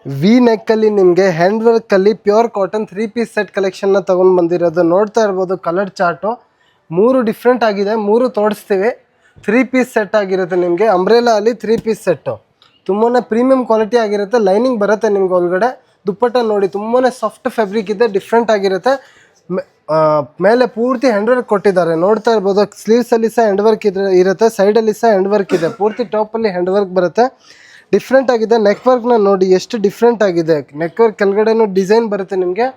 V ನೆಕ್ಕಲ್ಲಿ ನಿಮಗೆ hand ವರ್ಕಲ್ಲಿ ಪ್ಯೂರ್ ಕಾಟನ್ 3 ಪೀಸ್ ಸೆಟ್ ಕಲೆಕ್ಷನ್ನ ತೊಗೊಂಡು ಬಂದಿರೋದು. ನೋಡ್ತಾ ಇರ್ಬೋದು ಕಲರ್ ಚಾರ್ಟು 3 ಡಿಫ್ರೆಂಟ್ ಆಗಿದೆ, 3 ತೋರಿಸ್ತೀವಿ. 3 ಪೀಸ್ ಸೆಟ್ ಆಗಿರುತ್ತೆ ನಿಮಗೆ. ಅಂಬ್ರೆಲಾ ಅಲ್ಲಿ 3 ಪೀಸ್ ಸೆಟ್ಟು ತುಂಬಾ ಪ್ರೀಮಿಯಂ ಕ್ವಾಲಿಟಿ ಆಗಿರುತ್ತೆ. ಲೈನಿಂಗ್ ಬರುತ್ತೆ ನಿಮ್ಗೆ ಒಳಗಡೆ. ದುಪ್ಪಟ್ಟ ನೋಡಿ ತುಂಬಾ ಸಾಫ್ಟ್ ಫ್ಯಾಬ್ರಿಕ್ ಇದೆ, ಡಿಫ್ರೆಂಟ್ ಆಗಿರುತ್ತೆ. ಮೇಲೆ ಪೂರ್ತಿ ಹ್ಯಾಂಡ್ ವರ್ಕ್ ಕೊಟ್ಟಿದ್ದಾರೆ. ನೋಡ್ತಾ ಇರ್ಬೋದು ಸ್ಲೀವ್ಸಲ್ಲಿ ಸಹ ಹ್ಯಾಂಡ್ ವರ್ಕ್ ಇರುತ್ತೆ, ಸೈಡಲ್ಲಿ ಸಹ ಹ್ಯಾಂಡ್ ವರ್ಕ್ ಇದೆ. ಪೂರ್ತಿ ಟಾಪಲ್ಲಿ ಹ್ಯಾಂಡ್ ವರ್ಕ್ ಬರುತ್ತೆ, ಡಿಫ್ರೆಂಟ್ ಆಗಿದೆ. ನೆಕ್ ವರ್ಕ್ನ ನೋಡಿ ಎಷ್ಟು ಡಿಫ್ರೆಂಟ್ ಆಗಿದೆ. ನೆಕ್ ವರ್ಕ್ ಕೆಳಗಡೆನೂ ಡಿಸೈನ್ ಬರುತ್ತೆ ನಿಮಗೆ.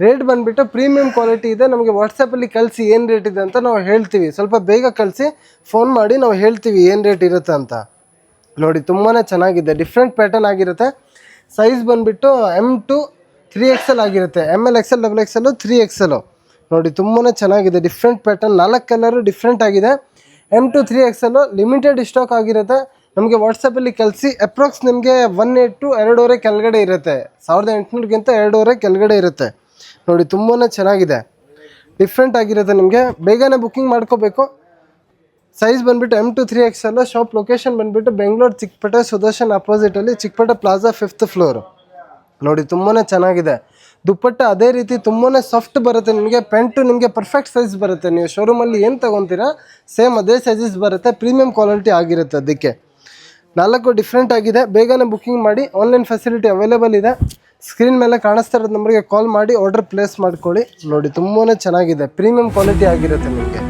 ರೇಟ್ ಬಂದುಬಿಟ್ಟು ಪ್ರೀಮಿಯಂ ಕ್ವಾಲಿಟಿ ಇದೆ. ನಮಗೆ ವಾಟ್ಸಪ್ಪಲ್ಲಿ ಕಳಿಸಿ ಏನು ರೇಟ್ ಇದೆ ಅಂತ ನಾವು ಹೇಳ್ತೀವಿ. ಸ್ವಲ್ಪ ಬೇಗ ಕಳಿಸಿ, ಫೋನ್ ಮಾಡಿ ನಾವು ಹೇಳ್ತೀವಿ ಏನು ರೇಟ್ ಇರುತ್ತೆ ಅಂತ. ನೋಡಿ ತುಂಬಾ ಚೆನ್ನಾಗಿದೆ, ಡಿಫ್ರೆಂಟ್ ಪ್ಯಾಟರ್ನ್ ಆಗಿರುತ್ತೆ. ಸೈಜ್ ಬಂದುಬಿಟ್ಟು M2 3XL ಆಗಿರುತ್ತೆ. ML XL XXL 3XL. ನೋಡಿ ತುಂಬಾ ಚೆನ್ನಾಗಿದೆ, ಡಿಫ್ರೆಂಟ್ ಪ್ಯಾಟರ್ನ್. 4 ಕಲರು ಡಿಫ್ರೆಂಟ್ ಆಗಿದೆ. M2 3XL ಲಿಮಿಟೆಡ್ ಸ್ಟಾಕ್ ಆಗಿರುತ್ತೆ. ನಮಗೆ ವಾಟ್ಸಪ್ಪಲ್ಲಿ ಕಳಿಸಿ. ಅಪ್ರಾಕ್ಸ್ ನಿಮಗೆ 1.8 2.5 ಕೆಳಗಡೆ ಇರುತ್ತೆ. 1800ಗಿಂತ 2.5 ಕೆಳಗಡೆ ಇರುತ್ತೆ. ನೋಡಿ ತುಂಬಾ ಚೆನ್ನಾಗಿದೆ, ಡಿಫ್ರೆಂಟ್ ಆಗಿರುತ್ತೆ. ನಿಮಗೆ ಬೇಗನೆ ಬುಕ್ಕಿಂಗ್ ಮಾಡ್ಕೋಬೇಕು. ಸೈಜ್ ಬಂದುಬಿಟ್ಟು M2 3XL. ಶಾಪ್ ಲೊಕೇಶನ್ ಬಂದುಬಿಟ್ಟು ಬೆಂಗಳೂರು ಚಿಕ್ಕಪೇಟೆ ಸುದರ್ಶನ್ ಅಪೋಸಿಟಲ್ಲಿ, ಚಿಕ್ಕಪೇಟೆ ಪ್ಲಾಜಾ 5th ಫ್ಲೋರು. ನೋಡಿ ತುಂಬಾ ಚೆನ್ನಾಗಿದೆ. ದುಪ್ಪಟ್ಟ ಅದೇ ರೀತಿ ತುಂಬಾ ಸಾಫ್ಟ್ ಬರುತ್ತೆ ನಿಮಗೆ. ಪ್ಯಾಂಟು ನಿಮಗೆ ಪರ್ಫೆಕ್ಟ್ ಸೈಜ್ ಬರುತ್ತೆ. ನೀವು ಶೋರೂಮಲ್ಲಿ ಏನು ತೊಗೊತೀರಾ ಸೇಮ್ ಅದೇ ಸೈಜಸ್ ಬರುತ್ತೆ. ಪ್ರೀಮಿಯಂ ಕ್ವಾಲಿಟಿ ಆಗಿರುತ್ತೆ. ಅದಕ್ಕೆ 4 ಡಿಫ್ರೆಂಟ್ ಆಗಿದೆ. ಬೇಗನೆ ಬುಕ್ಕಿಂಗ್ ಮಾಡಿ. ಆನ್ಲೈನ್ ಫೆಸಿಲಿಟಿ ಅವೈಲೇಬಲ್ ಇದೆ. ಸ್ಕ್ರೀನ್ ಮೇಲೆ ಕಾಣಿಸ್ತಾ ಇರೋದು ನಂಬರ್ಗೆ ಕಾಲ್ ಮಾಡಿ ಆರ್ಡರ್ ಪ್ಲೇಸ್ ಮಾಡ್ಕೊಳ್ಳಿ. ನೋಡಿ ತುಂಬಾ ಚೆನ್ನಾಗಿದೆ, ಪ್ರೀಮಿಯಂ ಕ್ವಾಲಿಟಿ ಆಗಿರುತ್ತೆ ನಿಮಗೆ.